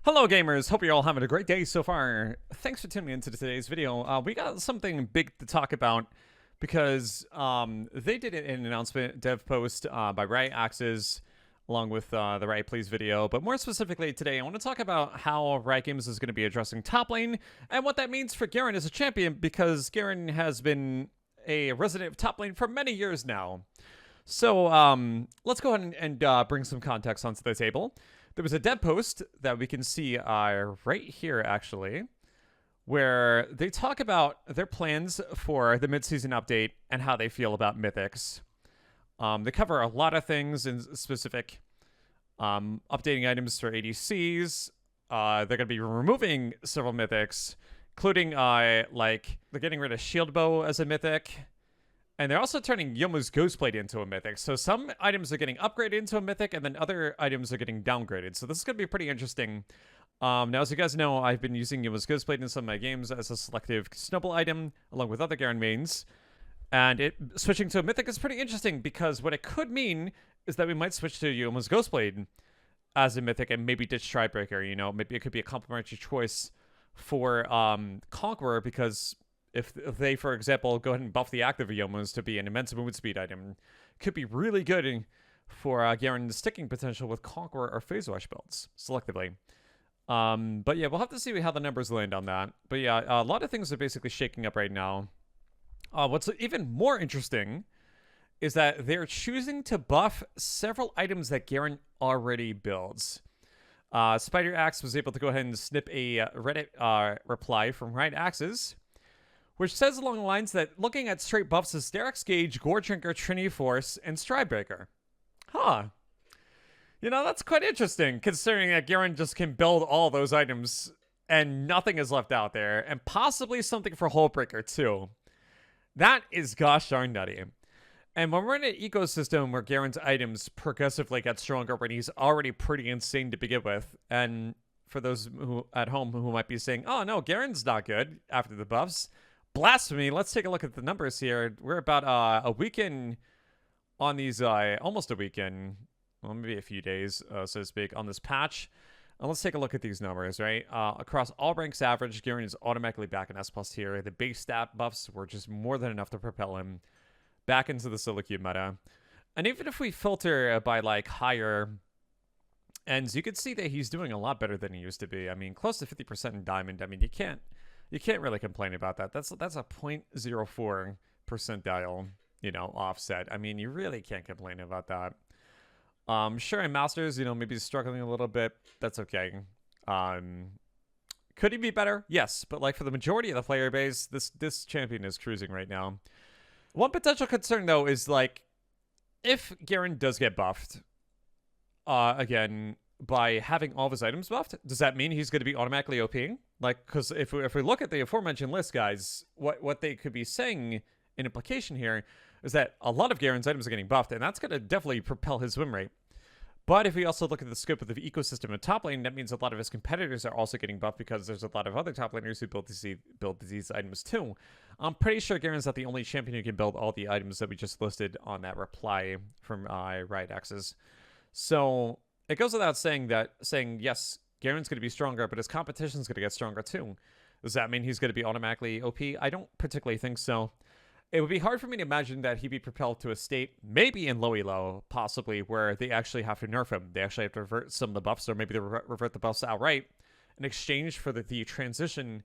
Hello gamers, hope you're all having a great day so far. Thanks for tuning into today's video. We got something big to talk about because they did an announcement dev post by Riot Axes along with the Riot Please video. But more specifically today, I want to talk about how Riot Games is going to be addressing top lane and what that means for Garen as a champion, because Garen has been a resident of top lane for many years now. So let's go ahead and bring some context onto the table. There was a dev post that we can see right here, actually, where they talk about their plans for the mid-season update and how they feel about mythics. They cover a lot of things in specific, updating items for ADCs. They're going to be removing several mythics, including, like, they're getting rid of Shield Bow as a mythic. And they're also turning Youmuu's Ghostblade into a mythic. So some items are getting upgraded into a mythic, and then other items are getting downgraded. So this is going to be pretty interesting. Now, as you guys know, I've been using Youmuu's Ghostblade in some of my games as a selective snowball item, along with other Garen mains. And switching to a mythic is pretty interesting, because what it could mean is that we might switch to Youmuu's Ghostblade as a mythic and maybe ditch Stridebreaker. You know, maybe it could be a complementary choice for Conqueror, because if they, for example, go ahead and buff the active Youmuu's to be an immense movement speed item, it could be really good for Garen's sticking potential with Conqueror or Phase Rush builds, selectively. But yeah, we'll have to see how the numbers land on that. But yeah, a lot of things are basically shaking up right now. What's even more interesting is that they're choosing to buff several items that Garen already builds. Spider Axe was able to go ahead and snip a Reddit reply from Riot Axes, which says along the lines that looking at straight buffs is Derek's Gauge, Gore Drinker, Trinity Force, and Stridebreaker. Huh. You know, that's quite interesting, considering that Garen just can build all those items and nothing is left out there, and possibly something for Hullbreaker too. That is gosh darn nutty. And when we're in an ecosystem where Garen's items progressively get stronger when he's already pretty insane to begin with, and for those who at home who might be saying, oh no, Garen's not good after the buffs, blasphemy. Let's take a look at the numbers here. We're about a weekend on these, almost a weekend, well, maybe a few days, so to speak, on this patch. And let's take a look at these numbers, right? Across all ranks average, Garen is automatically back in S+ here. The base stat buffs were just more than enough to propel him back into the solo queue meta. And even if we filter by, like, higher ends, you can see that he's doing a lot better than he used to be. I mean, close to 50% in Diamond. I mean, you can't really complain about that. That's a 0.04 percentile, you know, offset. I mean, you really can't complain about that. Sure, in Masters, you know, maybe he's struggling a little bit. That's okay. Could he be better? Yes, but like for the majority of the player base, this champion is cruising right now. One potential concern though is like if Garen does get buffed, again, by having all of his items buffed, does that mean he's going to be automatically OPing? Like, because if we look at the aforementioned list, guys, what they could be saying in implication here is that a lot of Garen's items are getting buffed, and that's going to definitely propel his win rate. But if we also look at the scope of the ecosystem in top lane, that means a lot of his competitors are also getting buffed because there's a lot of other top laners who build these items too. I'm pretty sure Garen's not the only champion who can build all the items that we just listed on that reply from Riot Axes. So it goes without saying yes, Garen's going to be stronger, but his competition's going to get stronger too. Does that mean he's going to be automatically OP? I don't particularly think so. It would be hard for me to imagine that he'd be propelled to a state, maybe in low elo, possibly, where they actually have to nerf him. They actually have to revert some of the buffs, or maybe they revert the buffs outright in exchange for the transition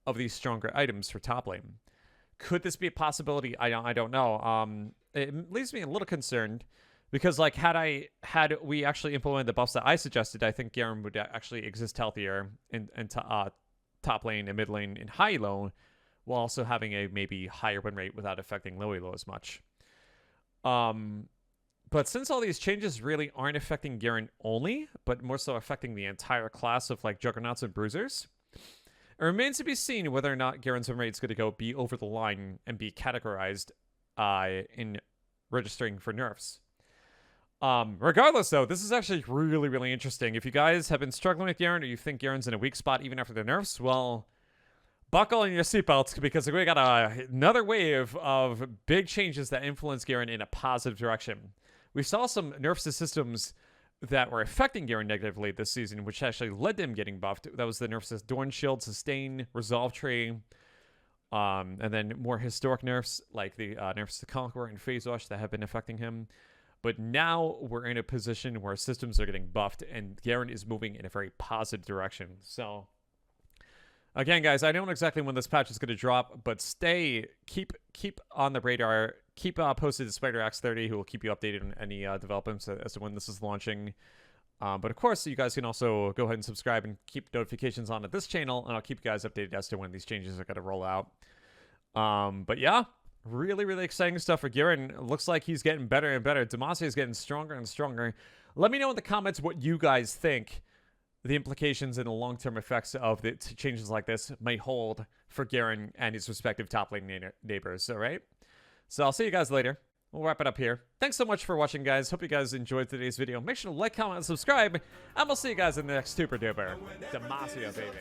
of these stronger items for top lane. Could this be a possibility? I don't know. It leaves me a little concerned, because like had we actually implemented the buffs that I suggested, I think Garen would actually exist healthier in top lane and mid lane in high elo, while also having a maybe higher win rate without affecting low elo as much. But since all these changes really aren't affecting Garen only, but more so affecting the entire class of like Juggernauts and Bruisers, it remains to be seen whether or not Garen's win rate is going to be over the line and be categorized in registering for nerfs. Regardless, though, this is actually really, really interesting. If you guys have been struggling with Garen, or you think Garen's in a weak spot even after the nerfs, well, buckle in your seatbelts, because we got another wave of big changes that influence Garen in a positive direction. We saw some nerfs to systems that were affecting Garen negatively this season, which actually led to him getting buffed. That was the nerfs to Dorn Shield, Sustain, Resolve Tree, and then more historic nerfs like the nerfs to Conqueror and Phase Rush that have been affecting him. But now we're in a position where systems are getting buffed, and Garen is moving in a very positive direction. So, again, guys, I don't know exactly when this patch is going to drop, but keep on the radar. Keep posted to Spider Axe 30, who will keep you updated on any developments as to when this is launching. But of course, you guys can also go ahead and subscribe and keep notifications on at this channel, and I'll keep you guys updated as to when these changes are going to roll out. But yeah. Really, really exciting stuff for Garen. Looks like he's getting better and better. Demacia is getting stronger and stronger. Let me know in the comments what you guys think the implications and the long-term effects of the changes like this might hold for Garen and his respective top lane neighbors, all right? So I'll see you guys later. We'll wrap it up here. Thanks so much for watching, guys. Hope you guys enjoyed today's video. Make sure to like, comment, and subscribe, and we'll see you guys in the next Super Duper Demacia, baby.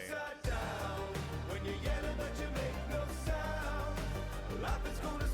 Life is gonna